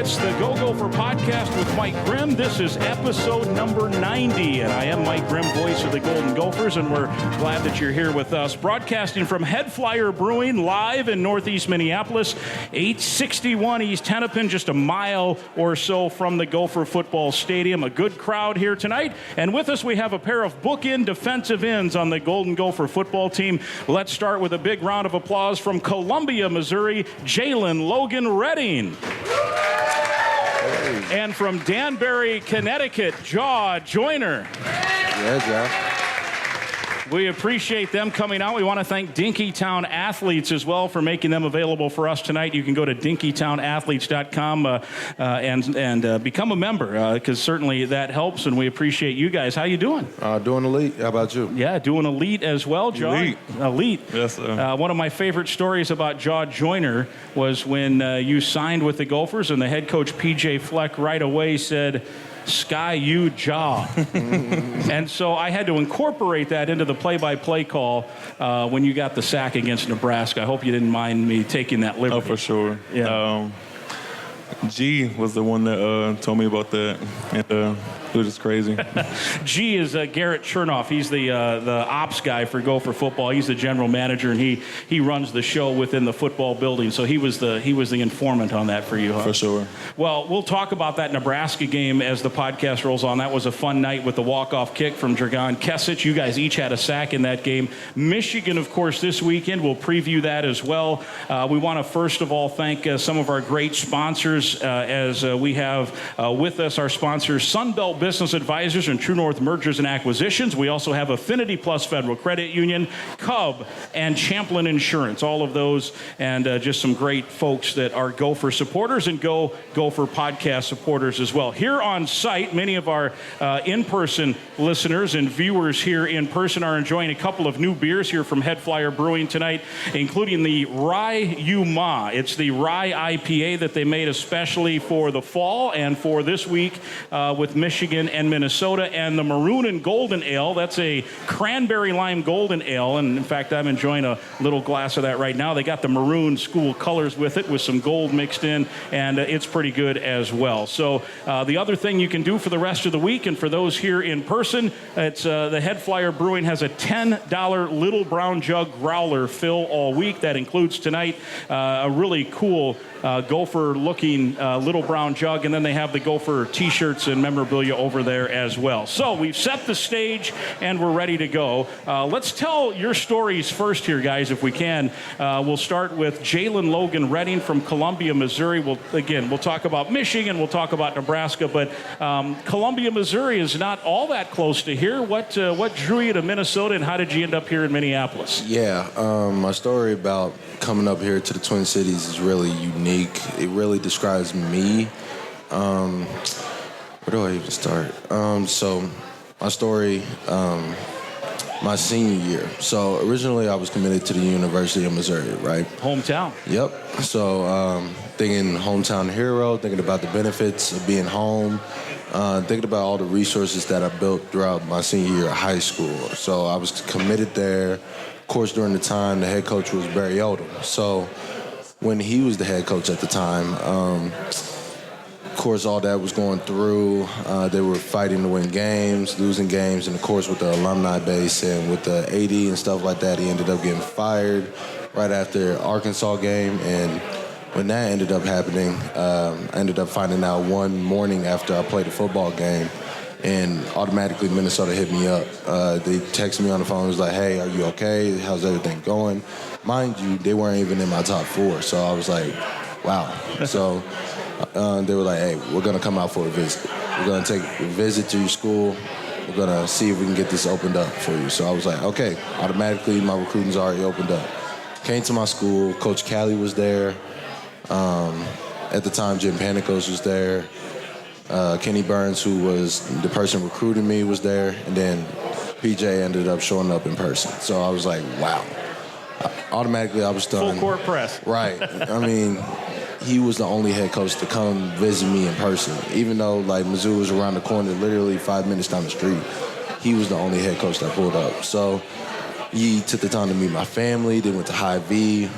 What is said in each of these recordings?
It's the Go Gopher Podcast with Mike Grimm. This is episode number 90, and I am Mike Grimm, voice of the Golden Gophers, and we're glad that you're here with us. Broadcasting from HeadFlyer Brewing, live in Northeast Minneapolis, 861 East Hennepin, just a mile or so from the Gopher Football Stadium. A good crowd here tonight, and with us we have a pair of bookend defensive ends on the Golden Gopher football team. Let's start with a big round of applause from Columbia, Missouri, Jalen, Logan, Redding. And from Danbury, Connecticut, Joyner. Yeah, Joe. We appreciate them coming out. We want to thank Dinkytown Athletes as well for making them available for us tonight. You can go to dinkytownathletes.com and become a member because certainly that helps, and we appreciate you guys. How you doing? Doing elite. How about you? Yeah, doing elite as well, Joe. Elite. Yes, sir. One of my favorite stories about Joyner was when you signed with the Gophers, and the head coach, P.J. Fleck, right away said, "Sky you jaw." And so I had to incorporate that into the play-by-play call when you got the sack against Nebraska. I hope you didn't mind me taking that liberty. Oh, for sure. Yeah. G was the one that told me about that, and it was just crazy. G is Garrett Chernoff. He's the ops guy for Gopher Football. He's the general manager, and he runs the show within the football building. So he was the informant on that for you, huh? For sure. Well, we'll talk about that Nebraska game as the podcast rolls on. That was a fun night with the walk-off kick from Dragan Kesic. You guys each had a sack in that game. Michigan, of course, this weekend. We'll preview that as well. We want to first of all thank some of our great sponsors as we have with us our sponsors, Sunbelt Business Advisors and True North Mergers and Acquisitions. We also have Affinity Plus Federal Credit Union, Cub, and Champlin Insurance. All of those, and just some great folks that are Gopher supporters and Go Gopher Podcast supporters as well. Here on site, many of our in-person listeners and viewers here in person are enjoying a couple of new beers here from HeadFlyer Brewing tonight, including the Rye Yuma. It's the rye IPA that they made especially for the fall and for this week with Michigan and Minnesota, and the Maroon and Golden Ale. That's a cranberry lime golden ale, and in fact I'm enjoying a little glass of that right now. They got the maroon school colors with it with some gold mixed in, and it's pretty good as well. So the other thing you can do for the rest of the week, and for those here in person, it's the HeadFlyer Brewing has a $10 Little Brown Jug Growler fill all week. That includes tonight a really cool Gopher-looking Little Brown Jug, and then they have the Gopher T-shirts and memorabilia over there as well. So we've set the stage, and we're ready to go. Let's tell your stories first here, guys, if we can. We'll start with Jalen Logan Redding from Columbia, Missouri. We'll talk about Michigan, we'll talk about Nebraska, but Columbia, Missouri is not all that close to here. What drew you to Minnesota, and how did you end up here in Minneapolis? Yeah, my story about coming up here to the Twin Cities is really unique. It really describes me. Where do I even start? So my story, my senior year. So originally I was committed to the University of Missouri, right? Hometown. Yep. So thinking hometown hero, thinking about the benefits of being home, thinking about all the resources that I built throughout my senior year of high school. So I was committed there. Of course, during the time, the head coach was Barry Odom. So when he was the head coach at the time, of course, all that was going through. They were fighting to win games, losing games, and of course, with the alumni base and with the AD and stuff like that, he ended up getting fired right after Arkansas game. And when that ended up happening, I ended up finding out one morning after I played a football game, and automatically Minnesota hit me up. They texted me on the phone. It was like, "Hey, are you okay? How's everything going?" Mind you, they weren't even in my top 4, so I was like, wow. So they were like, "Hey, we're going to come out for a visit. We're going to take a visit to your school. We're going to see if we can get this opened up for you." So I was like, okay. Automatically, my recruiting's already opened up. Came to my school. Coach Callie was there. At the time, Jim Panicos was there. Kenny Burns, who was the person recruiting me, was there. And then PJ ended up showing up in person. So I was like, wow. Automatically, I was done. Full court press. Right. I mean, he was the only head coach to come visit me in person. Even though, like, Mizzou was around the corner, literally 5 minutes down the street, he was the only head coach that pulled up. So he took the time to meet my family. They went to Hy-Vee,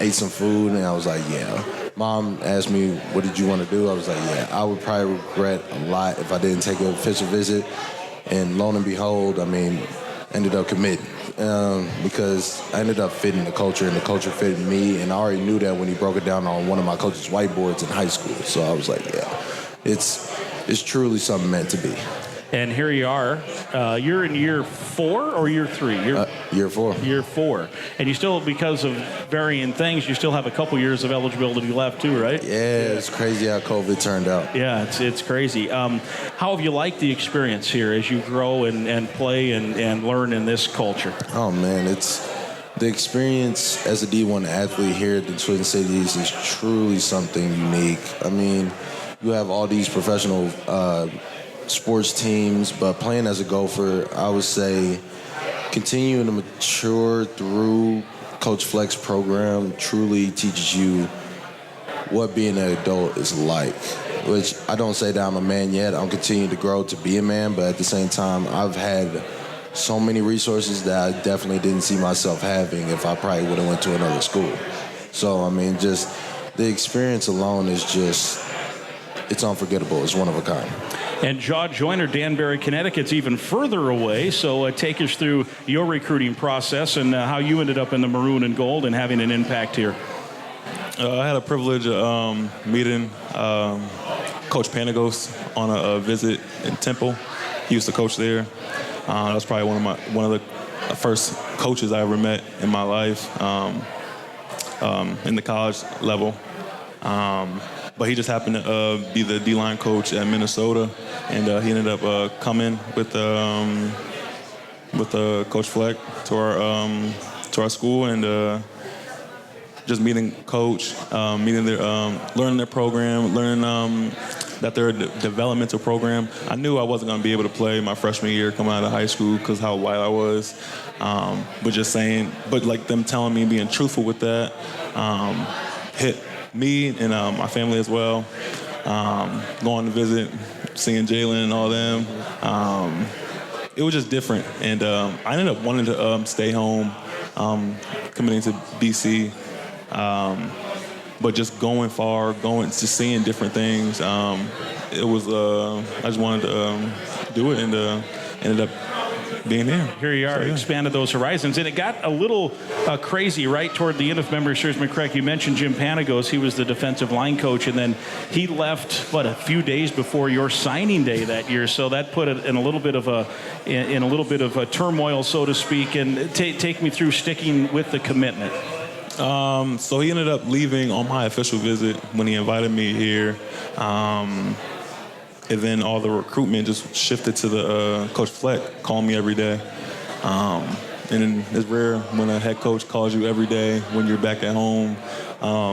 ate some food, and I was like, yeah, Mom asked me, what did you want to do? I was like, yeah, I would probably regret a lot if I didn't take an official visit. And lo and behold, I mean, ended up committing because I ended up fitting the culture, and the culture fitted me. And I already knew that when he broke it down on one of my coach's whiteboards in high school. So I was like, yeah, it's truly something meant to be. And here you are. You're in year 4 or year 3? Year 4. Year 4. And you still, because of varying things, you still have a couple years of eligibility left too, right? Yeah, it's crazy how COVID turned out. Yeah, it's crazy. How have you liked the experience here as you grow and play and learn in this culture? Oh, man, it's the experience as a D1 athlete here at the Twin Cities is truly something unique. I mean, you have all these professional sports teams, but playing as a Gopher, I would say continuing to mature through Coach Fleck's program truly teaches you what being an adult is like, which I don't say that I'm a man yet. I'm continuing to grow to be a man, but at the same time, I've had so many resources that I definitely didn't see myself having if I probably would have went to another school. So, I mean, just the experience alone is just, it's unforgettable. It's one of a kind. And Joyner, Danbury, Connecticut's even further away. So take us through your recruiting process and how you ended up in the maroon and gold and having an impact here. I had a privilege of meeting Coach Panagos on a visit in Temple. He used to coach there. That was probably one of the first coaches I ever met in my life in the college level. But he just happened to be the D-line coach at Minnesota, and he ended up coming with Coach Fleck to our school, and just meeting Coach, meeting their, learning their program, learning that they're a developmental program. I knew I wasn't going to be able to play my freshman year coming out of high school because how light I was, but like them telling me, being truthful with that, hit me and my family as well. Going to visit, seeing Jalen and all them. It was just different. And I ended up wanting to stay home, committing to BC. But just going far, just seeing different things. It was, I just wanted to do it, and ended up being here. Here you are, expanded those horizons. And it got a little crazy right toward the end, if memory serves me correct. You mentioned Jim Panagos. He was the defensive line coach, and then he left, a few days before your signing day that year. So that put it in a little bit of a turmoil, so to speak. And take me through sticking with the commitment. So he ended up leaving on my official visit when he invited me here. And then all the recruitment just shifted to the Coach Fleck calling me every day. And it's rare when a head coach calls you every day when you're back at home.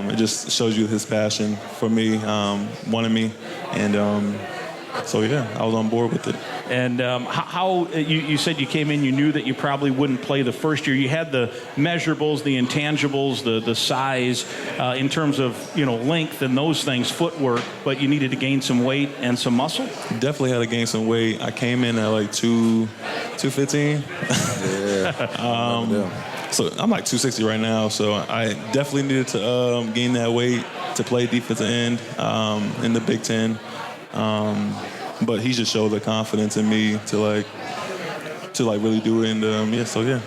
It just shows you his passion for me, wanting me. And so, yeah, I was on board with it. And how you said you came in, you knew that you probably wouldn't play the first year. You had the measurables, the intangibles, the size in terms of length and those things, footwork, but you needed to gain some weight and some muscle? Definitely had to gain some weight. I came in at like 215. So I'm like 260 right now, so I definitely needed to gain that weight to play defensive end in the Big Ten. But he just showed the confidence in me to really do it, and so yeah.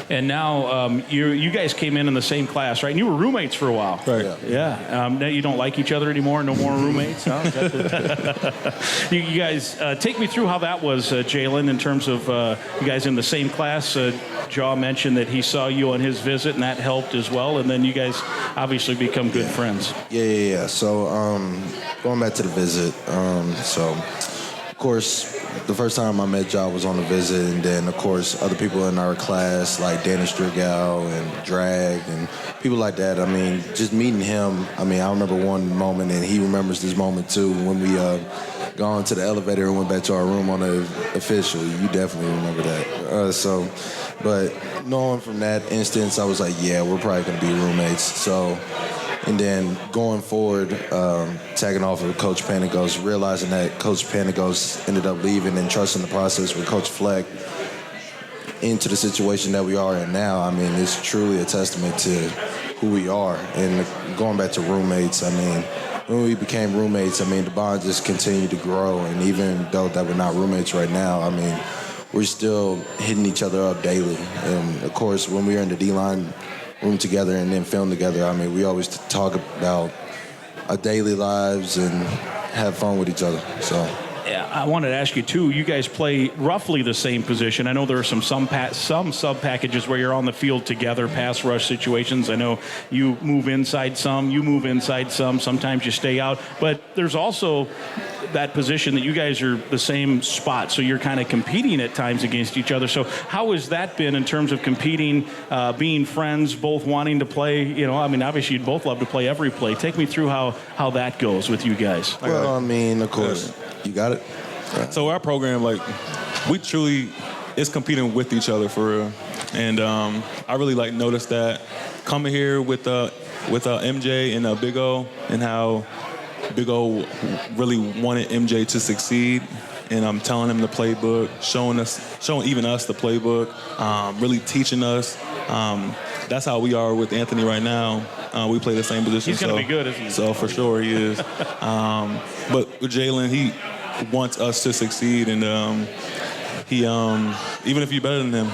And now you guys came in the same class, right? And you were roommates for a while. Right. Yeah. Now you don't like each other anymore? No more roommates? Huh? You guys, take me through how that was, Jalen, in terms of you guys in the same class. Jaw mentioned that he saw you on his visit, and that helped as well. And then you guys obviously become good friends. Yeah. So going back to the visit, of course, the first time I met Ja was on the visit, and then, of course, other people in our class, like Danny Strigal and Drag and people like that. I mean, just meeting him, I remember one moment, and he remembers this moment, too, when we got into the elevator and went back to our room on the official. You definitely remember that. But knowing from that instance, I was like, yeah, we're probably going to be roommates. So... And then going forward, tagging off of Coach Panagos, realizing that Coach Panagos ended up leaving and trusting the process with Coach Fleck into the situation that we are in now, it's truly a testament to who we are. And going back to roommates, I mean, when we became roommates, I mean, the bond just continued to grow. And even though that we're not roommates right now, I mean, we're still hitting each other up daily. And, of course, when we were in the D-line room together and then film together, I mean, we always talk about our daily lives and have fun with each other. So. Yeah, I wanted to ask you, too, you guys play roughly the same position. I know there are some sub-packages where you're on the field together, pass rush situations. I know you move inside some, you move inside some. Sometimes you stay out. But there's also that position that you guys are the same spot, so you're kind of competing at times against each other. So how has that been in terms of competing, being friends, both wanting to play? You know, I mean, obviously you'd both love to play every play. Take me through how that goes with you guys. Well, I mean, of course, you got it. So our program, like, we truly is competing with each other for real. And I really like noticed that coming here with MJ and Big O, and how Big O really wanted MJ to succeed. And I'm telling him the playbook, showing even us the playbook, really teaching us. That's how we are with Anthony right now. We play the same position. He's going to be good, isn't he? So for sure he is. But with Jalen, he wants us to succeed, and he even if you're better than him,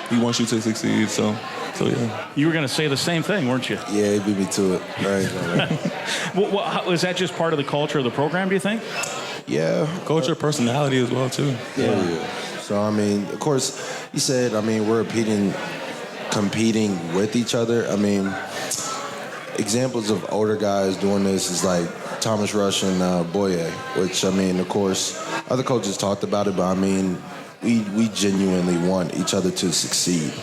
he wants you to succeed. So yeah. You were going to say the same thing, weren't you? Yeah, he beat me to it. Right. Well, is that just part of the culture of the program, do you think? Yeah. Culture, personality as well, too. Yeah. So, I mean, of course, you said, I mean, we're competing with each other. I mean, examples of older guys doing this is like Thomas Rush and Boye, which, I mean, of course, other coaches talked about it, but, I mean, we genuinely want each other to succeed.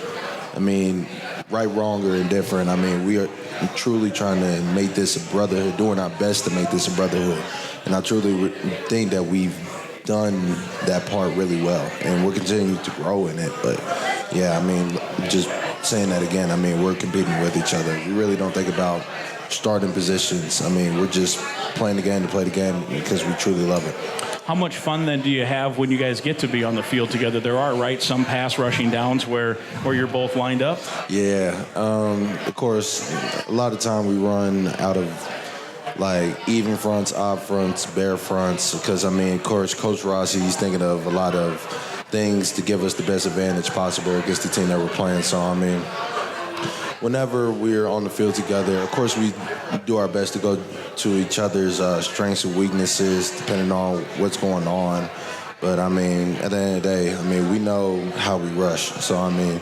I mean, right, wrong, or indifferent, I mean, we are truly trying to make this a brotherhood, doing our best to make this a brotherhood. And I truly think that we've done that part really well, and we're continuing to grow in it. But, yeah, I mean, just saying that again, I mean, we're competing with each other. We really don't think about starting positions. I mean, we're just playing the game to play the game because we truly love it. How much fun, then, do you have when you guys get to be on the field together? There are, right, some pass rushing downs where you're both lined up? Yeah. Of course, a lot of time we run out of, like, even fronts, odd fronts, bare fronts, because, I mean, of course, Coach Rossi, he's thinking of a lot of things to give us the best advantage possible against the team that we're playing. So, I mean, whenever we're on the field together, of course, we do our best to go to each other's strengths and weaknesses, depending on what's going on. But, I mean, at the end of the day, I mean, we know how we rush. So, I mean,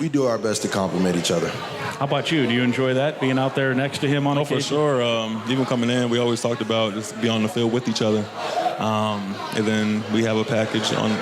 we do our best to complement each other. How about you? Do you enjoy that, being out there next to him on occasion? For sure. Even coming in, we always talked about just be on the field with each other. And then we have a package on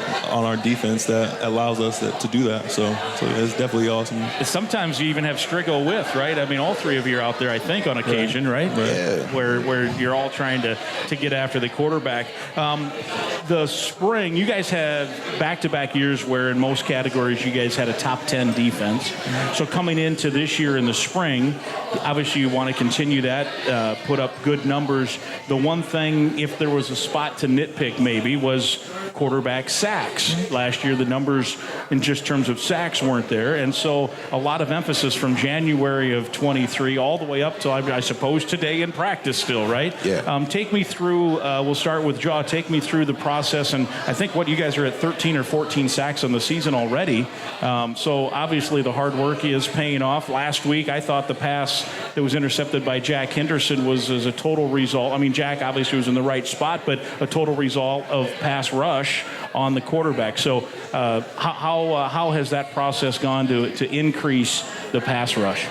our defense that allows us to do that. So it's definitely awesome. Sometimes you even have Strigo with, right? I mean, all three of you are out there, I think, on occasion, right? Yeah. Where you're all trying to get after the quarterback. The spring, you guys had back-to-back years where in most categories you guys had a top 10 defense. So coming into this year in the spring, obviously you want to continue that, put up good numbers. The one thing, if there was a spot to nitpick maybe, was quarterback sacks. Last year the numbers in just terms of sacks weren't there, and so a lot of emphasis from January of 23 all the way up to, I suppose, today in practice still, right? Yeah. Take me through, we'll start with Jaw, take me through the process, and I think you guys are at 13 or 14 sacks on the season already, so obviously the hard work is paying off. Last week I thought the pass that was intercepted by Jack Henderson was as a total result. I mean, Jack obviously was in the right spot, but a total result of pass rush on the quarterback. So how has that process gone to increase the pass rush?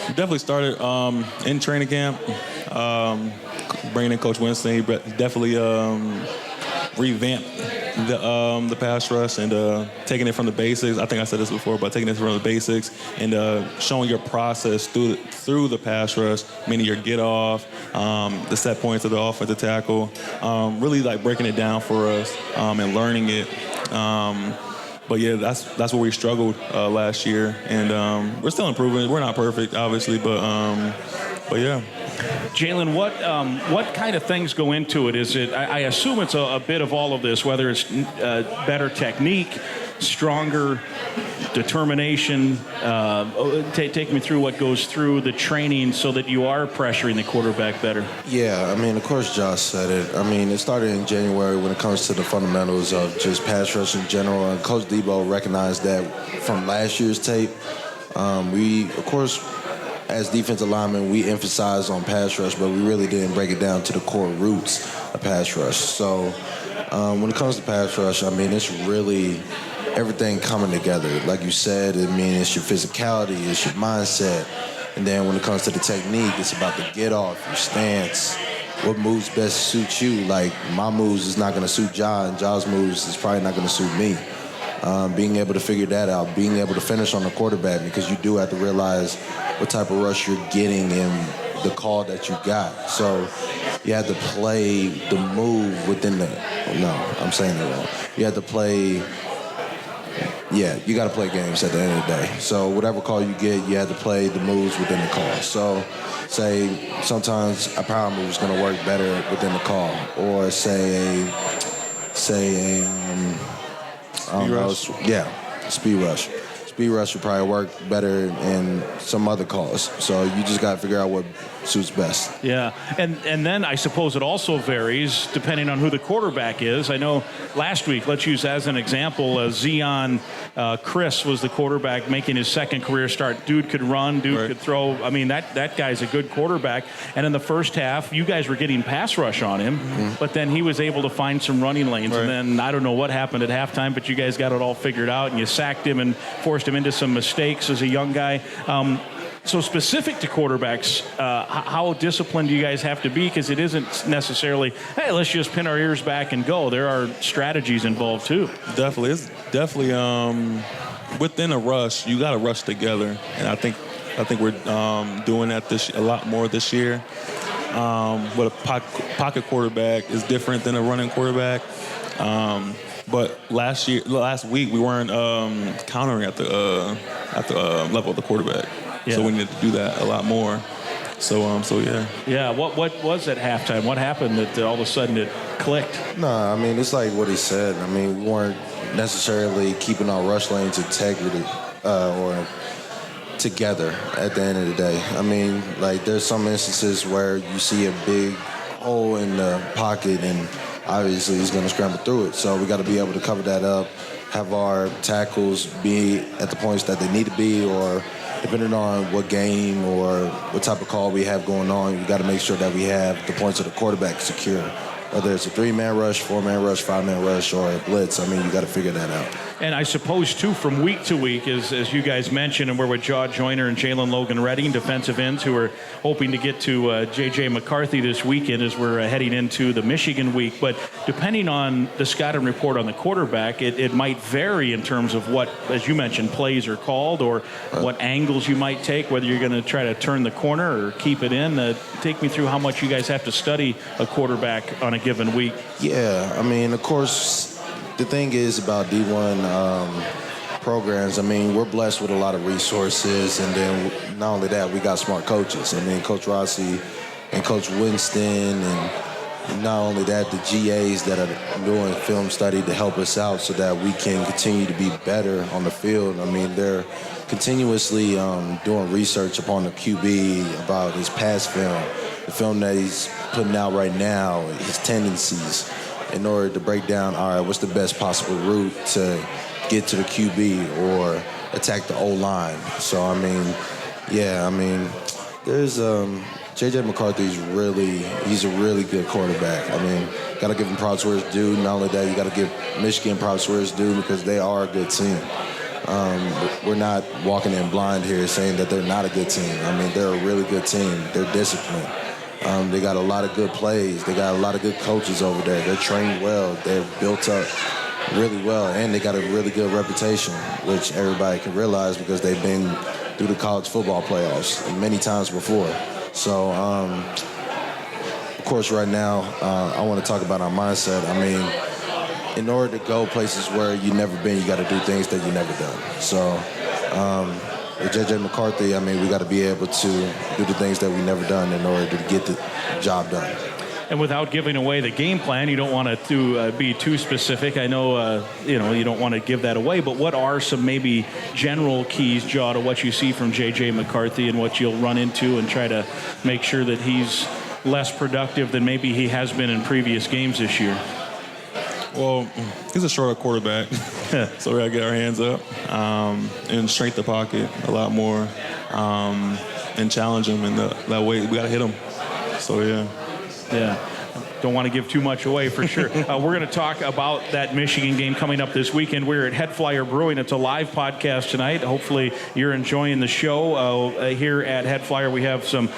Definitely started in training camp, bringing in Coach Winston. He definitely revamped the pass rush and taking it from the basics. I think I said this before, but taking it from the basics and showing your process through the pass rush, meaning your get off, the set points of the offensive tackle, really like breaking it down for us and learning it. But yeah, that's where we struggled last year, and we're still improving. We're not perfect, obviously, but yeah. Jalen, what kind of things go into it? Is it? I assume it's a bit of all of this, whether it's better technique, stronger determination. Take me through what goes through the training so that you are pressuring the quarterback better. Yeah, I mean, of course, Josh said it. I mean, it started in January when it comes to the fundamentals of just pass rush in general. And Coach Debo recognized that from last year's tape. We, of course, as defensive linemen, we emphasize on pass rush, but we really didn't break it down to the core roots of pass rush. So when it comes to pass rush, I mean, it's really everything coming together. Like you said, I mean, it's your physicality, it's your mindset. And then when it comes to the technique, it's about the get off, your stance, what moves best suit you. Like, my moves is not going to suit Ja, and Ja's moves is probably not going to suit me. Being able to figure that out, being able to finish on the quarterback, because you do have to realize what type of rush you're getting and the call that you got. So you have to play the move within the, no, I'm saying it wrong. You have to play, yeah, you got to play games at the end of the day. So whatever call you get, you have to play the moves within the call. So say sometimes a power move is going to work better within the call, or say speed rush. Speed rush would probably work better in some other calls. So you just got to figure out what suits best. Yeah, and then I suppose it also varies depending on who the quarterback is. I know last week, let's use as an example, Zion Chris was the quarterback making his second career start. Dude could run, dude could throw. I mean, that guy's a good quarterback. And in the first half, you guys were getting pass rush on him, but then he was able to find some running lanes. And then I don't know what happened at halftime, but you guys got it all figured out, and you sacked him and forced him into some mistakes as a young guy. So specific to quarterbacks, how disciplined do you guys have to be? Because it isn't necessarily, hey, let's just pin our ears back and go. There are strategies involved too. Definitely. It's definitely within a rush, you got to rush together. And I think we're doing that a lot more this year. But a pocket quarterback is different than a running quarterback. But last week we weren't countering at the level of the quarterback. Yeah. So we need to do that a lot more. So yeah. Yeah. What was at halftime? What happened that all of a sudden it clicked? No, I mean, it's like what he said. I mean, we weren't necessarily keeping our rush lanes integrity or together at the end of the day. I mean, like, there's some instances where you see a big hole in the pocket and obviously he's going to scramble through it. So we got to be able to cover that up, have our tackles be at the points that they need to be, or depending on what game or what type of call we have going on, we got to make sure that we have the points of the quarterback secure. Whether it's a 3-man rush, 4-man rush, 5-man rush, or a blitz, I mean, you got to figure that out. And I suppose, too, from week to week, as you guys mentioned, and we're with Joyner and Jalen Logan Redding, defensive ends, who are hoping to get to J.J. McCarthy this weekend as we're heading into the Michigan week. But depending on the scouting report on the quarterback, it might vary in terms of what, as you mentioned, plays are called or what angles you might take, whether you're going to try to turn the corner or keep it in. Take me through how much you guys have to study a quarterback on a given week. Yeah, I mean, of course, the thing is about D1 programs, I mean, we're blessed with a lot of resources, and then not only that, we got smart coaches. I mean, Coach Rossi and Coach Winston, and not only that, the GAs that are doing film study to help us out so that we can continue to be better on the field. I mean, they're continuously doing research upon the QB about his pass film, the film that he's putting out right now, his tendencies, in order to break down, all right, what's the best possible route to get to the QB or attack the O-line. So, I mean, yeah, I mean, there's J.J. McCarthy's he's a really good quarterback. I mean, got to give him props where it's due. Not only that, you got to give Michigan props where it's due because they are a good team. We're not walking in blind here saying that they're not a good team. I mean, they're a really good team. They're disciplined. They got a lot of good plays. They got a lot of good coaches over there. They're trained well. They're built up really well. And they got a really good reputation, which everybody can realize because they've been through the college football playoffs many times before. So, of course, right now, I want to talk about our mindset. I mean, in order to go places where you've never been, you got to do things that you've never done. So, with J.J. McCarthy, I mean, we got to be able to do the things that we've never done in order to get the job done. And without giving away the game plan, you don't want to be too specific. I know, you don't want to give that away, but what are some maybe general keys, Jaw, to what you see from J.J. McCarthy and what you'll run into and try to make sure that he's less productive than maybe he has been in previous games this year? Well, he's a shorter quarterback, so we got to get our hands up and strength the pocket a lot more and challenge him in that way. We got to hit him. So, yeah. Yeah. Don't want to give too much away for sure. We're going to talk about that Michigan game coming up this weekend. We're at HeadFlyer Brewing. It's a live podcast tonight. Hopefully you're enjoying the show. Here at HeadFlyer, we have some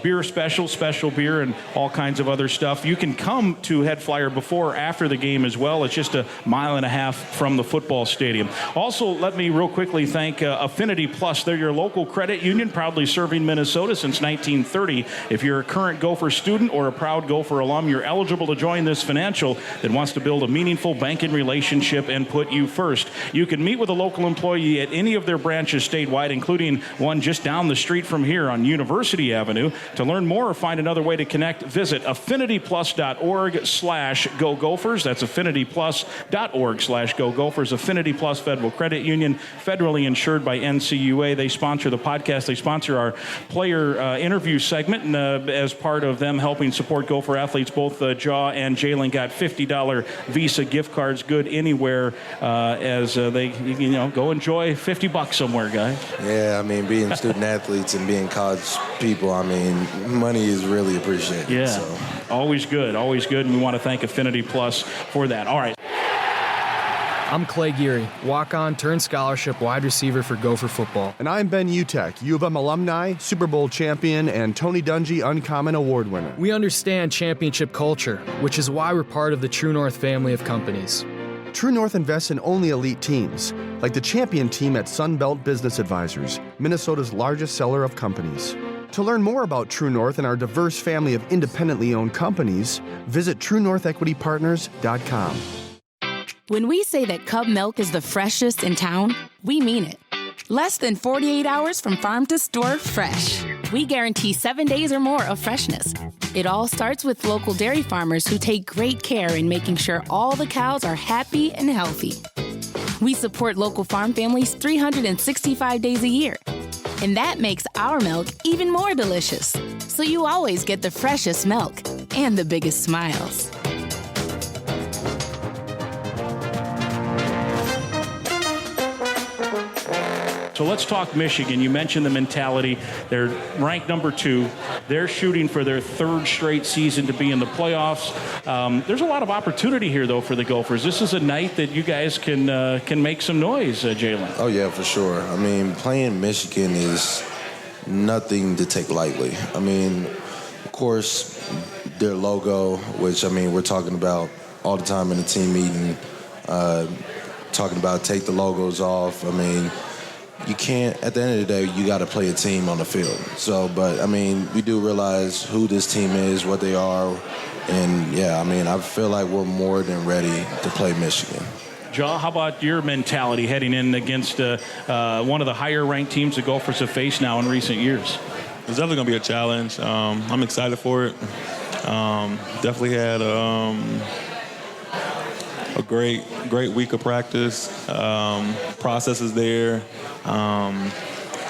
beer special beer, and all kinds of other stuff. You can come to HeadFlyer before or after the game as well. It's just a mile and a half from the football stadium. Also, let me real quickly thank Affinity Plus. They're your local credit union, proudly serving Minnesota since 1930. If you're a current Gopher student or a proud Gopher alum, you're eligible to join this financial that wants to build a meaningful banking relationship and put you first. You can meet with a local employee at any of their branches statewide, including one just down the street from here on University Avenue. To learn more or find another way to connect, visit affinityplus.org/Go Gophers. That's affinityplus.org/Go Gophers. Affinity Plus Federal Credit Union, federally insured by NCUA. They sponsor the podcast. They sponsor our player interview segment, and as part of them helping support Gopher athletes, both Jaw and Jalen got $50 Visa gift cards, good anywhere, as they go enjoy $50 somewhere, guys. Yeah, I mean, being student athletes and being college people, I mean, money is really appreciated. Yeah, so. always good, and we want to thank Affinity Plus for that. All right. I'm Clay Geary, walk-on turned scholarship wide receiver for Gopher Football. And I'm Ben Utek, U of M alumni, Super Bowl champion, and Tony Dungy Uncommon Award winner. We understand championship culture, which is why we're part of the True North family of companies. True North invests in only elite teams, like the champion team at Sunbelt Business Advisors, Minnesota's largest seller of companies. To learn more about True North and our diverse family of independently owned companies, visit TrueNorthEquityPartners.com. When we say that Cub Milk is the freshest in town, we mean it. Less than 48 hours from farm to store fresh. We guarantee 7 days or more of freshness. It all starts with local dairy farmers who take great care in making sure all the cows are happy and healthy. We support local farm families 365 days a year. And that makes our milk even more delicious. So you always get the freshest milk and the biggest smiles. So let's talk Michigan. You mentioned the mentality. They're ranked number 2. They're shooting for their 3rd straight season to be in the playoffs. There's a lot of opportunity here, though, for the Gophers. This is a night that you guys can make some noise, Jalen. Oh, yeah, for sure. I mean, playing Michigan is nothing to take lightly. I mean, of course, their logo, which, I mean, we're talking about all the time in the team meeting, talking about take the logos off. I mean, you can't, at the end of the day, you got to play a team on the field. So, but, I mean, we do realize who this team is, what they are, and, yeah, I mean, I feel like we're more than ready to play Michigan. Jaw, how about your mentality heading in against one of the higher-ranked teams the Gophers have faced now in recent years? It's definitely going to be a challenge. I'm excited for it. Definitely had a great week of practice. Process is there.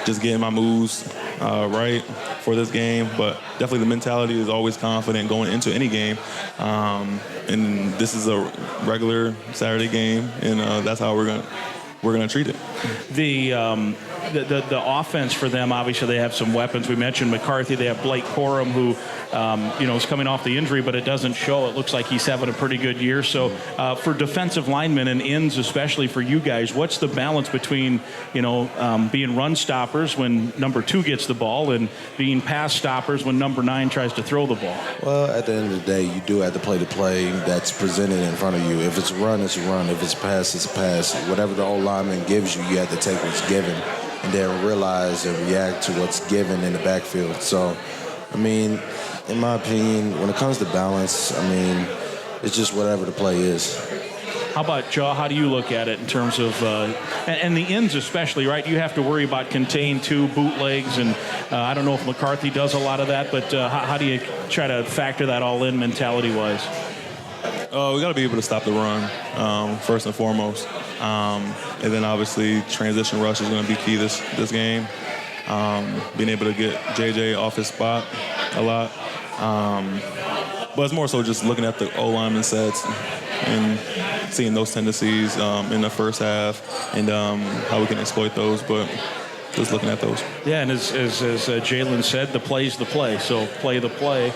Just getting my moves right for this game, but definitely the mentality is always confident going into any game. And this is a regular Saturday game, and that's how we're gonna treat it. The offense for them, obviously they have some weapons. We mentioned McCarthy. They have Blake Corum, who is coming off the injury, but it doesn't show. It looks like he's having a pretty good year. So for defensive linemen and ends, especially for you guys, what's the balance between being run stoppers when number 2 gets the ball and being pass stoppers when number 9 tries to throw the ball? Well, at the end of the day, you do have to play the play that's presented in front of you. If it's a run, it's a run. If it's a pass, it's a pass. Whatever the old lineman gives you, you have to take what's given and then realize and react to what's given in the backfield. So, I mean, in my opinion, when it comes to balance, I mean, it's just whatever the play is. How about Jaw? How do you look at it in terms of and the ends especially, right? You have to worry about contain too, bootlegs, and I don't know if McCarthy does a lot of that, but how do you try to factor that all in mentality-wise? We got to be able to stop the run first and foremost, and then obviously transition rush is going to be key this game. Being able to get JJ off his spot a lot, but it's more so just looking at the O-lineman sets and seeing those tendencies in the first half and how we can exploit those, but just looking at those. Yeah, and as Jalen said, the play's the play, so play the play.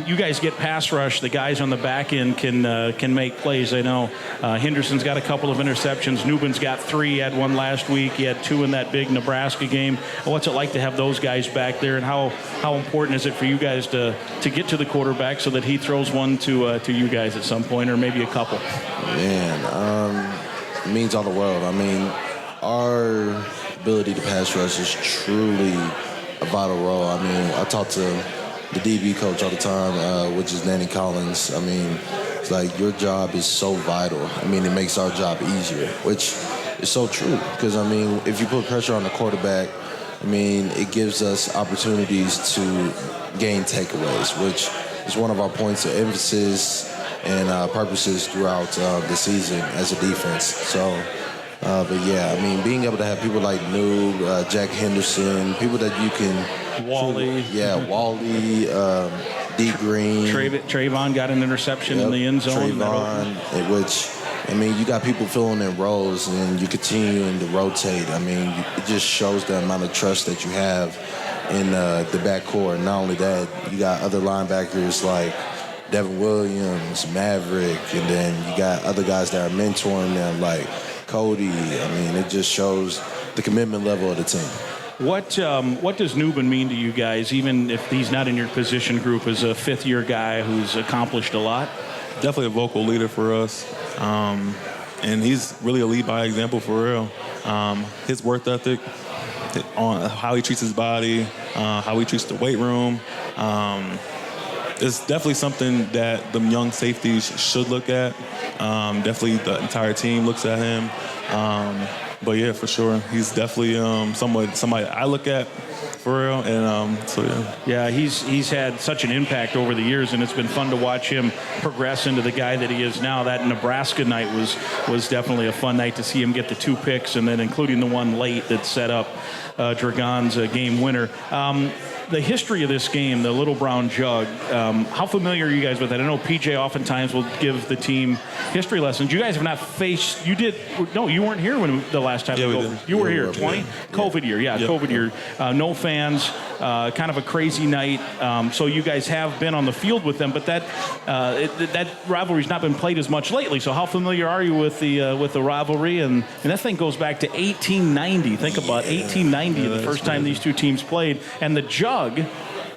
You guys get pass rush. The guys on the back end can make plays. I know Henderson's got a couple of interceptions. Newbin's got 3. He had one last week. He had 2 in that big Nebraska game. What's it like to have those guys back there, and how important is it for you guys to get to the quarterback so that he throws one to you guys at some point, or maybe a couple? Man, it means all the world. I mean, our ability to pass rush is truly a vital role. I mean, I talk to the DB coach all the time, which is Nanny Collins. I mean, it's like your job is so vital. I mean, it makes our job easier, which is so true. Because, I mean, if you put pressure on the quarterback, I mean, it gives us opportunities to gain takeaways, which is one of our points of emphasis and purposes throughout the season as a defense. So, but yeah, I mean, being able to have people like Noob, Jack Henderson, people that you can... Wally. Wally, D. Green. Trayvon got an interception in the end zone. Trayvon, which, I mean, you got people filling in roles and you continuing to rotate. I mean, it just shows the amount of trust that you have in the backcourt. Not only that, you got other linebackers like Devin Williams, Maverick, and then you got other guys that are mentoring them like Cody. I mean, it just shows the commitment level of the team. What does Newbin mean to you guys, even if he's not in your position group, as a fifth-year guy who's accomplished a lot? Definitely a vocal leader for us, and he's really a lead by example for real. His work ethic, on how he treats his body, how he treats the weight room, it's definitely something that the young safeties should look at. Definitely the entire team looks at him. But yeah, for sure, he's definitely somebody I look at for real. And so yeah. Yeah, he's had such an impact over the years, and it's been fun to watch him progress into the guy that he is now. That Nebraska night was definitely a fun night to see him get the 2 picks, and then including the one late that set up Dragon's game winner. The history of this game, the Little Brown Jug, how familiar are you guys with it? I know PJ oftentimes will give the team history lessons. You guys have not faced, you weren't here when the last time. You were here, 20? Yeah. COVID year, yeah, yep. COVID year. No fans, kind of a crazy night. So you guys have been on the field with them, but that rivalry's not been played as much lately. So how familiar are you with the rivalry? And that thing goes back to 1890. Think about 1890, the first time these two teams played. And the Jug,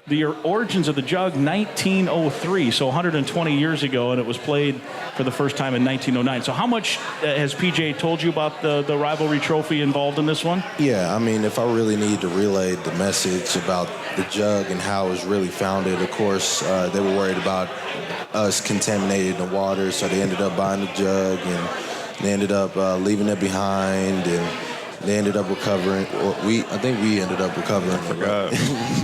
the origins of the Jug, 1903, so 120 years ago, and it was played for the first time in 1909. So how much has PJ told you about the rivalry trophy involved in this one? Yeah, I mean, if I really need to relay the message about the Jug and how it was really founded, of course, they were worried about us contaminating the water, so they ended up buying the Jug, and they ended up leaving it behind, and they ended up recovering, I think we ended up recovering.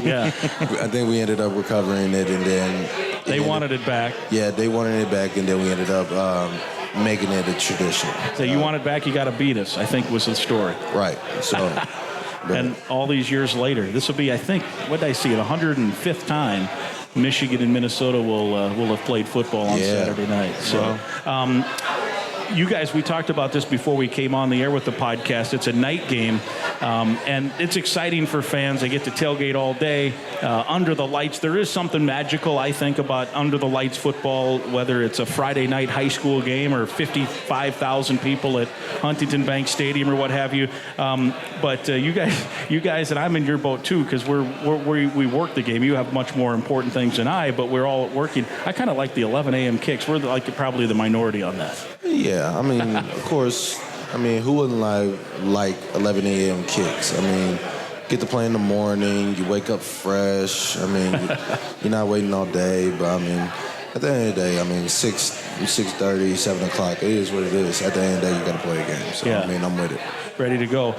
Yeah. I think we ended up recovering it, and then... They wanted it back. Yeah, they wanted it back, and then we ended up making it a tradition. So you want it back, you got to beat us, I think was the story. Right, so... And all these years later, this will be, I think, what did I see, the 105th time Michigan and Minnesota will have played football on Saturday night. So... you guys, we talked about this before we came on the air with the podcast. It's a night game, and it's exciting for fans. They get to tailgate all day under the lights. There is something magical, I think, about under the lights football, whether it's a Friday night high school game or 55,000 people at Huntington Bank Stadium or what have you. But you guys, and I'm in your boat too, because we work the game. You have much more important things than I, but we're all working. I kind of like the 11 a.m. kicks. We're probably the minority on that. Yeah, I mean, of course, who wouldn't like 11 a.m. kicks? I mean, get to play in the morning, you wake up fresh. I mean, you're not waiting all day, but I mean, At the end of the day, I mean, 6:30, 7 o'clock, it is what it is. At the end of the day, you got to play a game. So, I mean, I'm with it. Ready to go.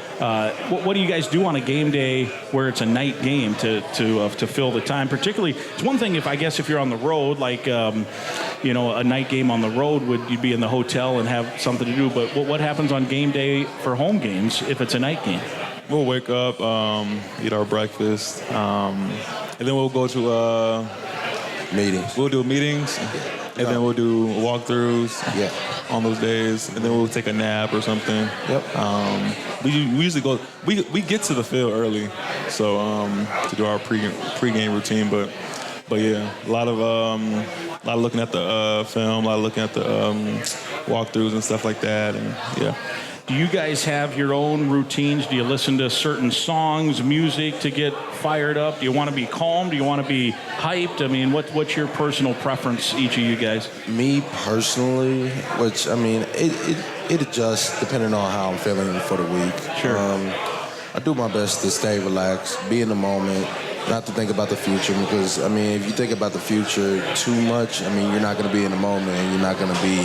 What do you guys do on a game day where it's a night game to fill the time? Particularly, it's one thing if you're on the road, like a night game on the road, you'd be in the hotel and have something to do. But what happens on game day for home games if it's a night game? We'll wake up, eat our breakfast, and then we'll go to meetings. We'll do meetings, and then we'll do walkthroughs. Yeah. On those days, and then we'll take a nap or something. Yep. We usually go. We get to the field early, so to do our pregame routine. But yeah, a lot of looking at the film, a lot of looking at the walkthroughs and stuff like that, and yeah. Do you guys have your own routines? Do you listen to certain songs, music to get fired up? Do you want to be calm? Do you want to be hyped? I mean, what's your personal preference, each of you guys? Me personally, which, I mean, it adjusts depending on how I'm feeling for the week. Sure. I do my best to stay relaxed, be in the moment, not to think about the future, because, I mean, if you think about the future too much, I mean, you're not going to be in the moment and you're not going to be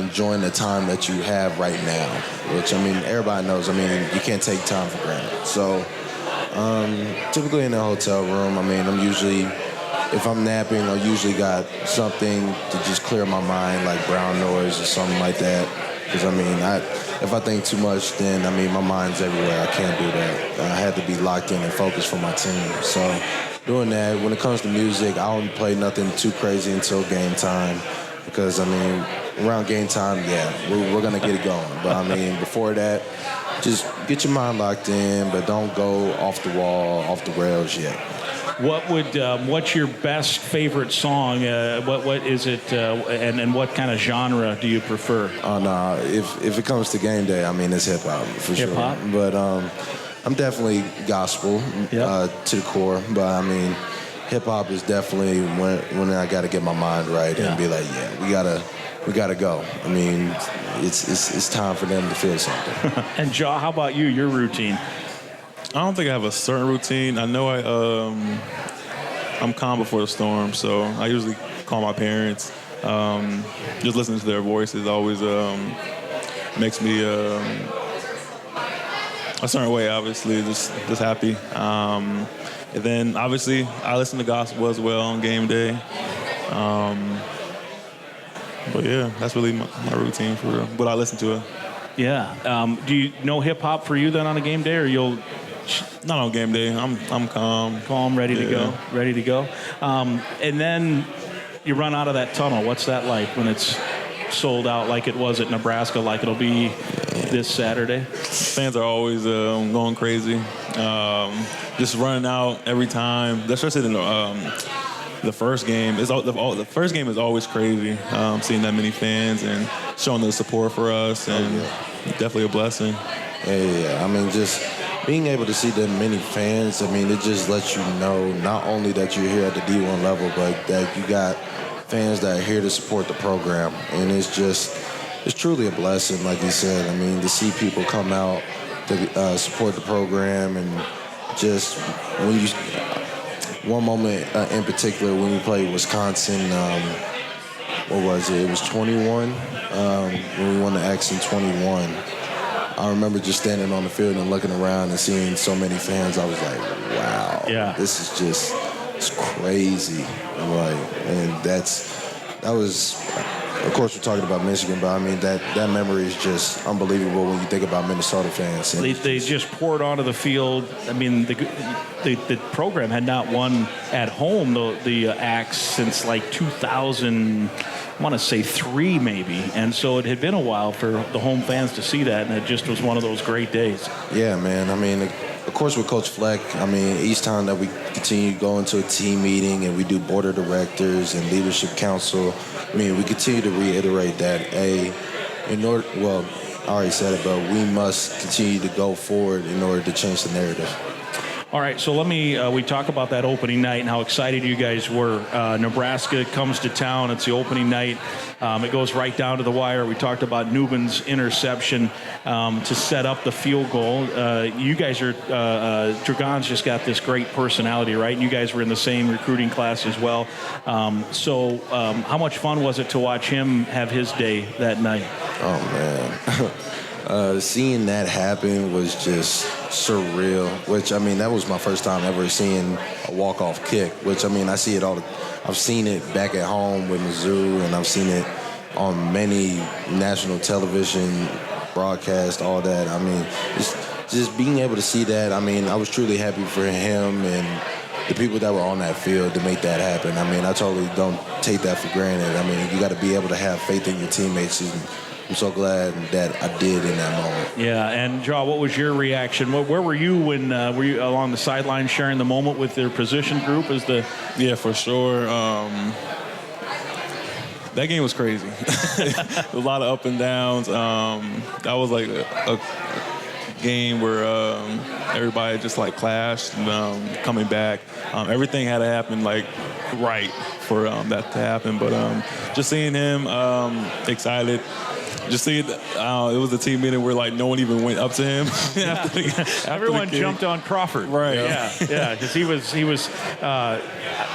enjoying the time that you have right now, which, I mean, everybody knows, I mean, you can't take time for granted. So typically in a hotel room, I mean, if I'm napping, I usually got something to just clear my mind, like brown noise or something like that. Because, I mean, if I think too much, then, I mean, my mind's everywhere. I can't do that. I had to be locked in and focused for my team. So doing that, when it comes to music, I don't play nothing too crazy until game time. Because, I mean, around game time, yeah, we're going to get it going. But, I mean, before that, just get your mind locked in, but don't go off the wall, off the rails yet. What's your best favorite song? What is it, and what kind of genre do you prefer? Oh, no, if it comes to game day, I mean, it's hip-hop, for sure. Hip-hop? But I'm definitely gospel to the core, but, I mean, hip-hop is definitely when I got to get my mind right and be like, yeah, we gotta go. I mean, it's time for them to feel something. And Jaw, how about you? Your routine? I don't think I have a certain routine. I know I'm calm before the storm, so I usually call my parents. Just listening to their voices always makes me a certain way. Obviously, just happy. And then obviously I listen to gospel as well on game day. But yeah, that's really my routine for real. But I listen to it. Yeah. Do you know hip hop for you then on a game day, or you'll? Not on game day. I'm calm. Calm, ready to go. And then you run out of that tunnel. What's that like when it's sold out, like it was at Nebraska, like it'll be this Saturday? Fans are always going crazy. Just running out every time. Especially in the first game. The first game is always crazy. Seeing that many fans and showing the support for us, and definitely a blessing. Yeah. I mean, just being able to see that many fans, I mean, it just lets you know not only that you're here at the D1 level, but that you got fans that are here to support the program. And it's truly a blessing, like you said. I mean, to see people come out to support the program, and just when you, one moment in particular when we played Wisconsin, what was it? It was 21, when we won the X in 21. I remember just standing on the field and looking around and seeing so many fans. I was like, wow, this is it's crazy. And that was, of course, we're talking about Michigan, but I mean, that memory is just unbelievable when you think about Minnesota fans. They just poured onto the field. I mean, the program had not won at home the Axe since like 2000. I want to say 3 maybe, and so it had been a while for the home fans to see that, and it just was one of those great days. Yeah, man. I mean, of course, with Coach Fleck, I mean, each time that we continue to go into a team meeting and we do board of directors and leadership council, I mean, we continue to reiterate that, I already said it, but we must continue to go forward in order to change the narrative. All right, so let me, we talk about that opening night and how excited you guys were. Nebraska comes to town. It's the opening night. It goes right down to the wire. We talked about Newman's interception to set up the field goal. You guys are, Dragon's just got this great personality, right? And you guys were in the same recruiting class as well. So how much fun was it to watch him have his day that night? Oh, man. Seeing that happen was just surreal, which, I mean, that was my first time ever seeing a walk-off kick, which, I mean, I see it I've seen it back at home with Mizzou, and I've seen it on many national television broadcasts, all that. I mean, just being able to see that, I mean, I was truly happy for him and the people that were on that field to make that happen. I mean, I totally don't take that for granted. I mean, you got to be able to have faith in your teammates, and I'm so glad that I did in that moment. Yeah, and Jaw, what was your reaction? Where were you when were you along the sideline sharing the moment with their position group? Yeah, for sure. That game was crazy. A lot of up and downs. That was like a game where everybody just like clashed and coming back. Everything had to happen like right for that to happen. But just seeing him excited. Just see it was a team meeting where like no one even went up to him. after Everyone jumped on Crawford. Right. Yeah. Because he was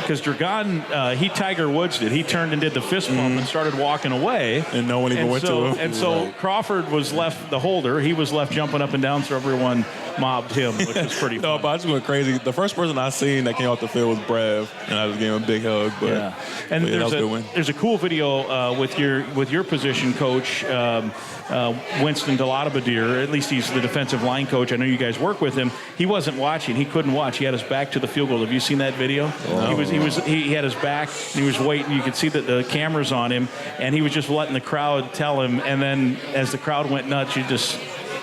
because Dragon he Tiger Woods did. He turned and did the fist bump and started walking away. And no one even went to him. And so Crawford was left the holder. He was left jumping up and down, so everyone mobbed him, which was pretty fun. No, but I just went crazy. The first person I seen that came off the field was Brev, and I just gave him a big hug. But, yeah. And that was a good win. There's a cool video with your position coach, Winston DeLaudabadir. At least he's the defensive line coach. I know you guys work with him. He wasn't watching. He couldn't watch. He had his back to the field goal. Have you seen that video? Oh. He had his back, and he was waiting. You could see that the camera's on him, and he was just letting the crowd tell him. And then as the crowd went nuts,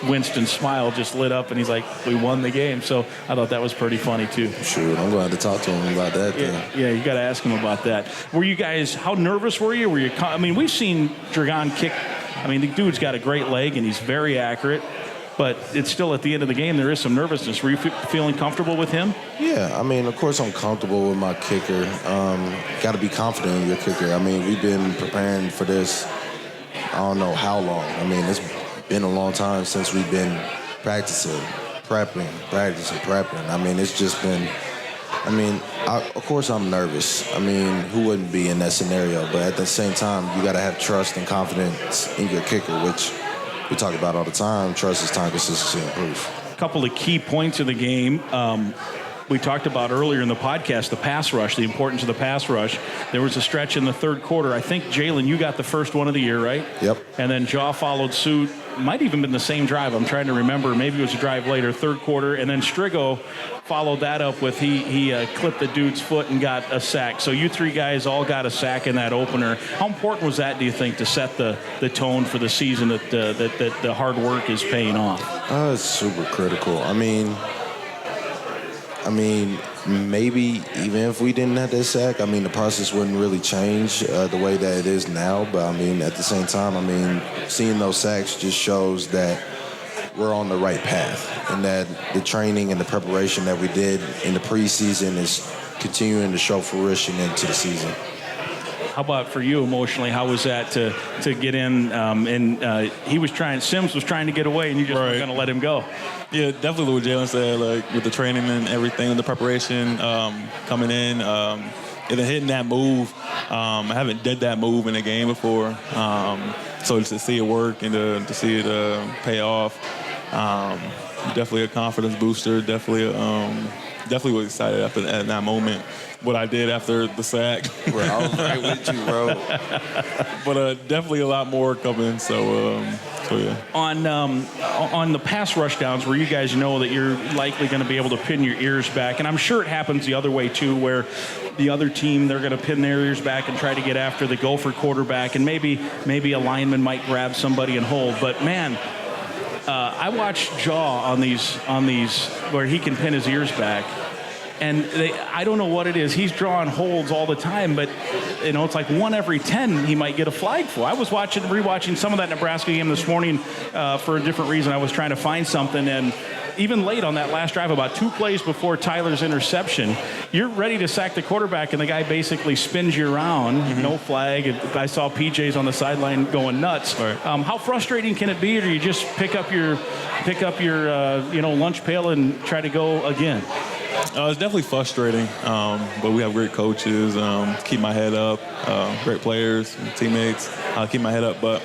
Winston's smile just lit up, and he's like, we won the game. So I thought that was pretty funny, too. Sure, I'm going to have to talk to him about that. Yeah, you got to ask him about that. Were you guys, how nervous were you? I mean, we've seen Dragon kick. I mean, the dude's got a great leg, and he's very accurate. But it's still at the end of the game, there is some nervousness. Were you feeling comfortable with him? Yeah, I mean, of course I'm comfortable with my kicker. Got to be confident in your kicker. I mean, we've been preparing for this, I don't know how long. I mean, it's been a long time since we've been practicing, prepping. I mean, it's just been, of course I'm nervous. I mean, who wouldn't be in that scenario? But at the same time, you got to have trust and confidence in your kicker, which we talk about all the time. Trust is time, consistency, and proof. A couple of key points of the game. We talked about earlier in the podcast, the pass rush, the importance of the pass rush. There was a stretch in the third quarter. I think, Jalen, you got the first one of the year, right? Yep. And then Jaw followed suit. Might even been the same drive. I'm trying to remember. Maybe it was a drive later, third quarter. And then Strigo followed that up with he clipped the dude's foot and got a sack. So you three guys all got a sack in that opener. How important was that, do you think, to set the tone for the season that the hard work is paying off? It's super critical. I mean, maybe even if we didn't have that sack, I mean, the process wouldn't really change the way that it is now. But, I mean, at the same time, I mean, seeing those sacks just shows that we're on the right path and that the training and the preparation that we did in the preseason is continuing to show fruition into the season. How about for you emotionally? How was that to get in? Sims was trying to get away, and you just weren't going to let him go. Yeah, definitely what Jalen said, like with the training and everything, the preparation, coming in, and then hitting that move. I haven't did that move in a game before. So to see it work and to see it pay off, definitely a confidence booster. Definitely was excited after that moment. What I did after the sack. Bro, I was right with you, bro. But definitely a lot more coming. So yeah. On the pass rush downs, where you guys know that you're likely going to be able to pin your ears back, and I'm sure it happens the other way too, where the other team, they're going to pin their ears back and try to get after the Gopher quarterback, and maybe a lineman might grab somebody and hold. But man, I watched Jaw on these where he can pin his ears back. And I don't know what it is. He's drawing holds all the time, but it's like 1 every 10 he might get a flag for. I was rewatching some of that Nebraska game this morning for a different reason. I was trying to find something, and even late on that last drive, about 2 plays before Tyler's interception, you're ready to sack the quarterback, and the guy basically spins you around, no flag. I saw PJ's on the sideline going nuts. Right. How frustrating can it be, or do you just pick up your lunch pail and try to go again? It's definitely frustrating, but we have great coaches. Keep my head up. Great players, and teammates. Keep my head up, but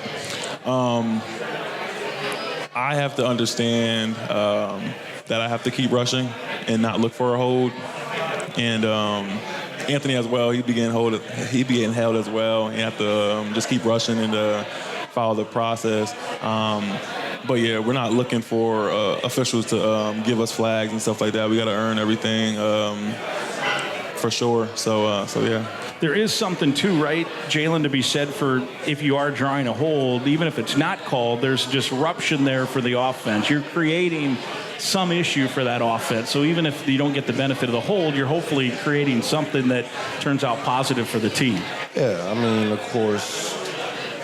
I have to understand that I have to keep rushing and not look for a hold. And Anthony as well, he'd be getting held as well. You have to just keep rushing and follow the process. But yeah, we're not looking for officials to give us flags and stuff like that. We got to earn everything for sure. So yeah. There is something too, right, Jalen, to be said for if you are drawing a hold, even if it's not called, there's disruption there for the offense. You're creating some issue for that offense. So even if you don't get the benefit of the hold, you're hopefully creating something that turns out positive for the team. Yeah, I mean, of course,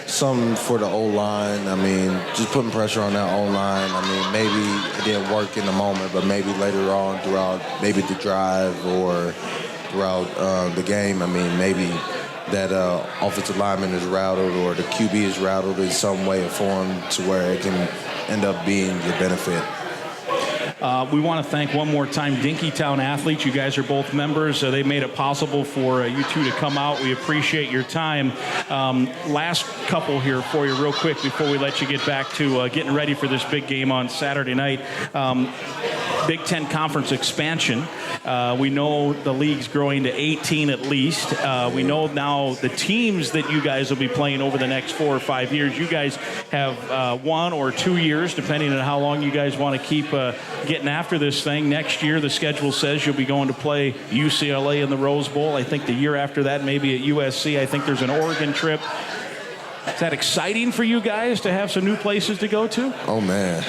some for the O-line. I mean, just putting pressure on that O-line. I mean, maybe it didn't work in the moment, but maybe later on throughout maybe the drive or throughout the game, I mean, maybe that offensive lineman is rattled or the QB is rattled in some way or form to where it can end up being your benefit. We want to thank one more time Dinkytown Athletes. You guys are both members. They made it possible for you two to come out. We appreciate your time. Last couple here for you real quick before we let you get back to getting ready for this big game on Saturday night. Big Ten Conference expansion. We know the league's growing to 18 at least. We know now the teams that you guys will be playing over the next 4 or 5 years. You guys have 1 or 2 years, depending on how long you guys want to keep getting after this thing. Next year, the schedule says you'll be going to play UCLA in the Rose Bowl. I think the year after that, maybe at USC. I think there's an Oregon trip. Is that exciting for you guys to have some new places to go to? Oh, man.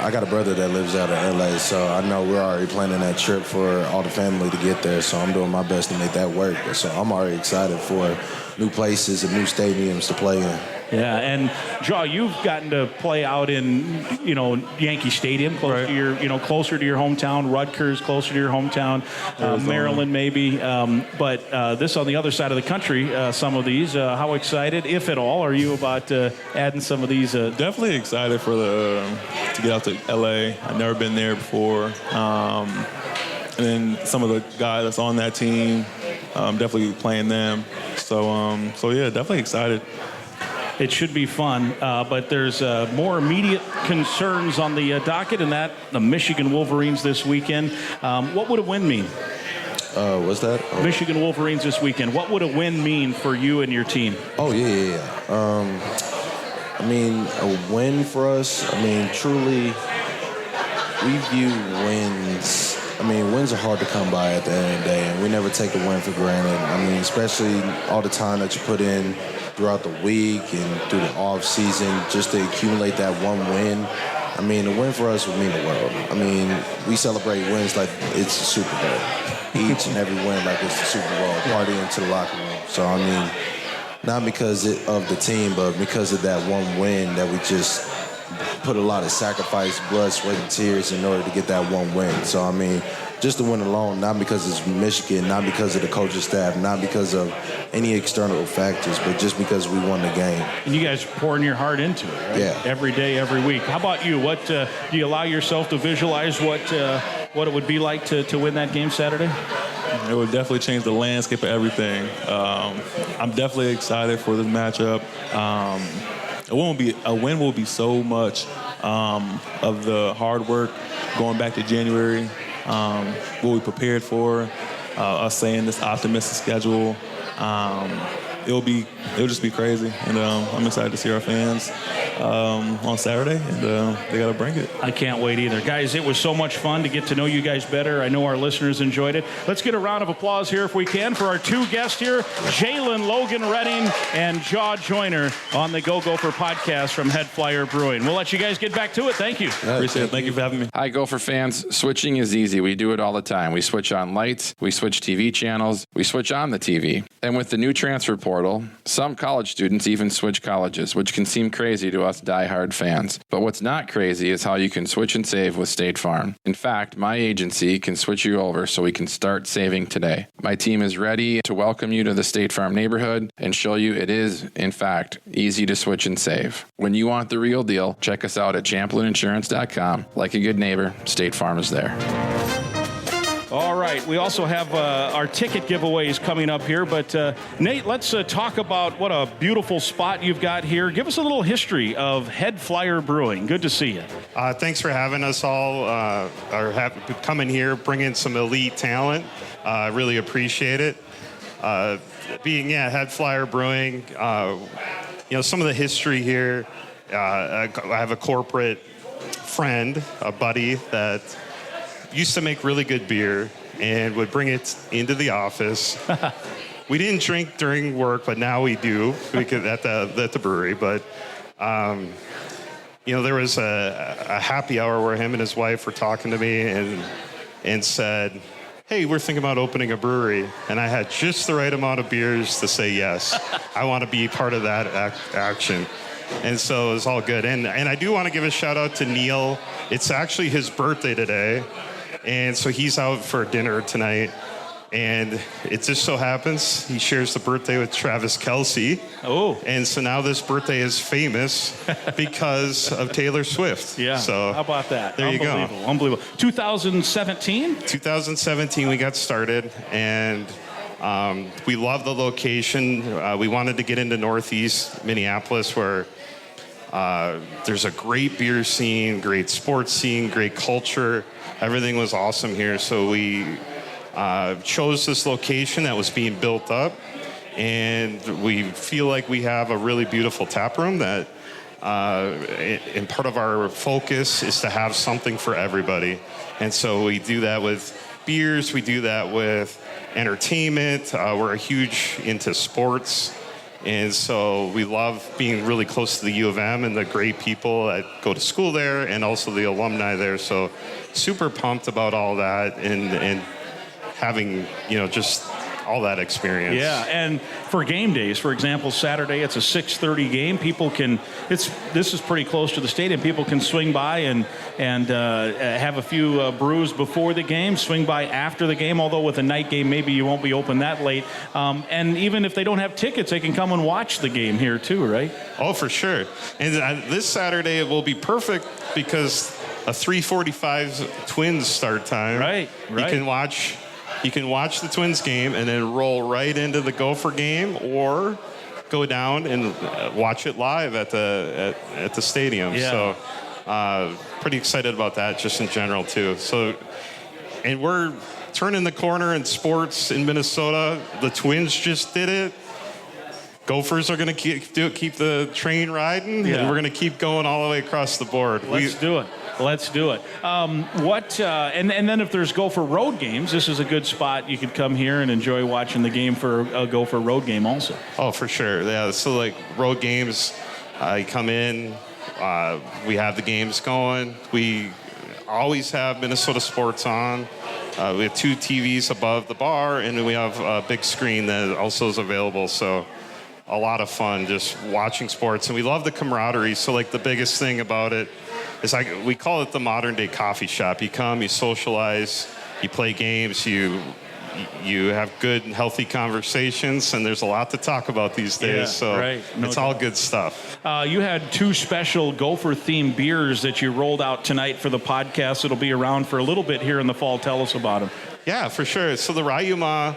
I got a brother that lives out of L.A., so I know we're already planning that trip for all the family to get there, so I'm doing my best to make that work. So I'm already excited for new places and new stadiums to play in. Yeah, and Jaw, you've gotten to play out in, Yankee Stadium, close to your, closer to your hometown. Rutgers, closer to your hometown. Maryland, maybe. But this on the other side of the country. Some of these. How excited, if at all, are you about adding some of these? Definitely excited for to get out to LA. I've never been there before. And then some of the guys that's on that team, definitely playing them. So yeah, definitely excited. It should be fun, but there's more immediate concerns on the docket, and that the Michigan Wolverines this weekend. What would a win mean? What's that? Oh. Michigan Wolverines this weekend. What would a win mean for you and your team? Oh, yeah. I mean, a win for us, truly, we view wins. Wins are hard to come by at the end of the day, and we never take a win for granted. Especially all the time that you put in throughout the week and through the off season, just to accumulate that one win. The win for us would mean the world. We celebrate wins like it's the Super Bowl. Each and every win like it's the Super Bowl, party into the locker room. So, not because of the team, but because of that one win that we just put a lot of sacrifice, blood, sweat, and tears in order to get that one win. So, just the win alone, not because it's Michigan, not because of the coaching staff, not because of any external factors, but just because we won the game. And you guys are pouring your heart into it, right? Yeah. Every day, every week. How about you? What do you allow yourself to visualize what it would be like to win that game Saturday? It would definitely change the landscape of everything. I'm definitely excited for this matchup. A win will be so much of the hard work going back to January, what we prepared for, us saying this optimistic schedule. It'll just be crazy, and I'm excited to see our fans on Saturday, and they got to bring it. I can't wait either. Guys, it was so much fun to get to know you guys better. I know our listeners enjoyed it. Let's get a round of applause here if we can for our two guests here, Jalen Logan Redding and Joyner on the Go Gopher Podcast from HeadFlyer Brewing. We'll let you guys get back to it. Thank you. Appreciate it. Thank you for having me. Hi, Gopher fans. Switching is easy. We do it all the time. We switch on lights. We switch TV channels. We switch on the TV. And with the new transfer portal, some college students even switch colleges, which can seem crazy to us diehard fans. But what's not crazy is how you can switch and save with State Farm. In fact, my agency can switch you over so we can start saving today. My team is ready to welcome you to the State Farm neighborhood and show you it is, in fact, easy to switch and save. When you want the real deal, check us out at ChamplinInsurance.com. Like a good neighbor, State Farm is there. All right. We also have our ticket giveaways coming up here. But, Nate, let's talk about what a beautiful spot you've got here. Give us a little history of HeadFlyer Brewing. Good to see you. Thanks for having us all, coming here, bringing some elite talent. I really appreciate it. HeadFlyer Brewing, some of the history here. I have a corporate friend, a buddy that used to make really good beer and would bring it into the office. We didn't drink during work, but now we do because at the brewery. But there was a happy hour where him and his wife were talking to me and said, "Hey, we're thinking about opening a brewery." And I had just the right amount of beers to say yes. I want to be part of that action. And so it was all good. And I do want to give a shout out to Neil. It's actually his birthday today. And so he's out for dinner tonight. And it just so happens he shares the birthday with Travis Kelce. Oh. And so now this birthday is famous because of Taylor Swift. Yeah. So how about that? There you go. Unbelievable. 2017? 2017 we got started, and we love the location. We wanted to get into Northeast Minneapolis where there's a great beer scene, great sports scene, great culture. Everything was awesome here. So we chose this location that was being built up, and we feel like we have a really beautiful tap room that and part of our focus is to have something for everybody. And so we do that with beers, we do that with entertainment. We're huge into sports. And so we love being really close to the U of M and the great people that go to school there and also the alumni there. So super pumped about all that and having, just all that experience. Yeah, and for game days, for example, Saturday, it's a 6:30 game. People can, this is pretty close to the stadium. People can swing by and have a few brews before the game, swing by after the game, although with a night game, maybe you won't be open that late. And even if they don't have tickets, they can come and watch the game here too, right? Oh, for sure. And this Saturday, it will be perfect because a 3:45 Twins start time. Right. You can watch the Twins game and then roll right into the Gopher game, or go down and watch it live at the stadium. Yeah. So pretty excited about that just in general too. So, and we're turning the corner in sports in Minnesota. The Twins just did it. Gophers are going to keep the train riding, and we're going to keep going all the way across the board. Let's do it. And then if there's Gopher road games, this is a good spot. You could come here and enjoy watching the game for a Gopher road game also. Oh, for sure. Yeah. So like road games, you come in, we have the games going. We always have Minnesota sports on. We have 2 TVs above the bar, and then we have a big screen that also is available. So a lot of fun just watching sports, and we love the camaraderie. So like the biggest thing about it is we call it the modern day coffee shop. You come, you socialize, you play games, you have good and healthy conversations, and there's a lot to talk about these days. Yeah, so right. It's all good stuff. You had 2 special Gopher themed beers that you rolled out tonight for the podcast. It'll be around for a little bit here in the fall. Tell us about them. Yeah, for sure. So the Rayuma,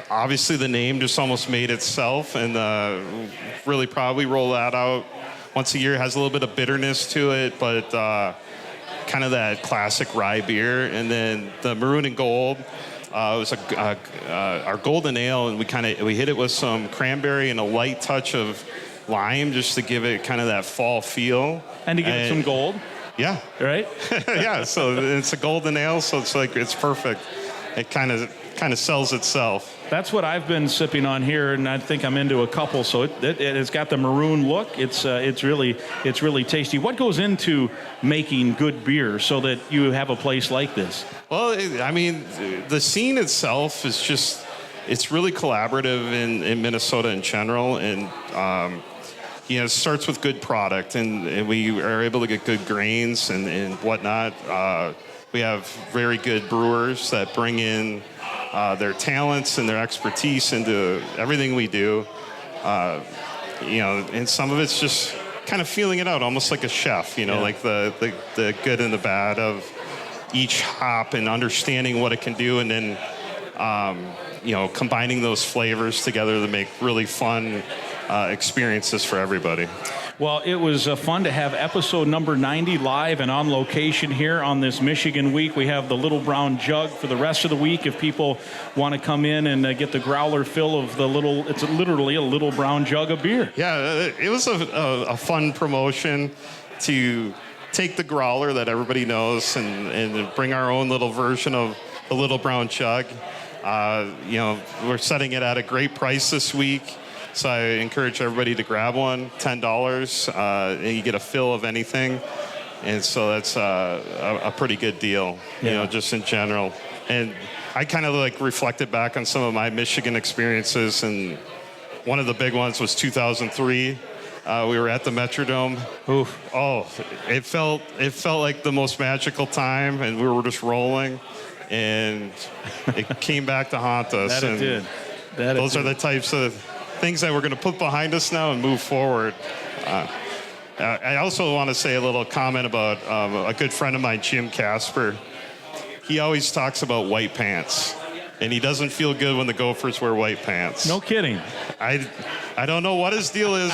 obviously the name just almost made itself, and really probably roll that out once a year. It has a little bit of bitterness to it, but kind of that classic rye beer. And then the maroon and gold was our golden ale, and we hit it with some cranberry and a light touch of lime just to give it kind of that fall feel. And to give it some gold. Yeah. Right? Yeah, so it's a golden ale, so it's perfect. It kind of sells itself. That's what I've been sipping on here, and I think I'm into a couple. So it's got the maroon look. It's really tasty. What goes into making good beer so that you have a place like this? Well, the scene itself is it's really collaborative in Minnesota in general, and it starts with good product, and we are able to get good grains and whatnot. We have very good brewers that bring in their talents and their expertise into everything we do. And some of it's just kind of feeling it out, almost like a chef, like the good and the bad of each hop and understanding what it can do, and then combining those flavors together to make really fun experiences for everybody. Well, it was fun to have episode number 90 live and on location here on this Michigan week. We have the Little Brown Jug for the rest of the week. If people want to come in and get the growler fill of it's literally a Little Brown Jug of beer. Yeah, it was a fun promotion to take the growler that everybody knows and bring our own little version of the Little Brown Jug. We're setting it at a great price this week. So I encourage everybody to grab one, $10, and you get a fill of anything. And so that's a pretty good deal, just in general. And I kind of reflected back on some of my Michigan experiences, and one of the big ones was 2003. We were at the Metrodome. Oof. Oh, it felt like the most magical time, and we were just rolling, and it came back to haunt us. That it did. Those are the types of things that we're going to put behind us now and move forward. I also want to say a little comment about a good friend of mine, Jim Casper. He always talks about white pants, and he doesn't feel good when the Gophers wear white pants. No kidding. I don't know what his deal is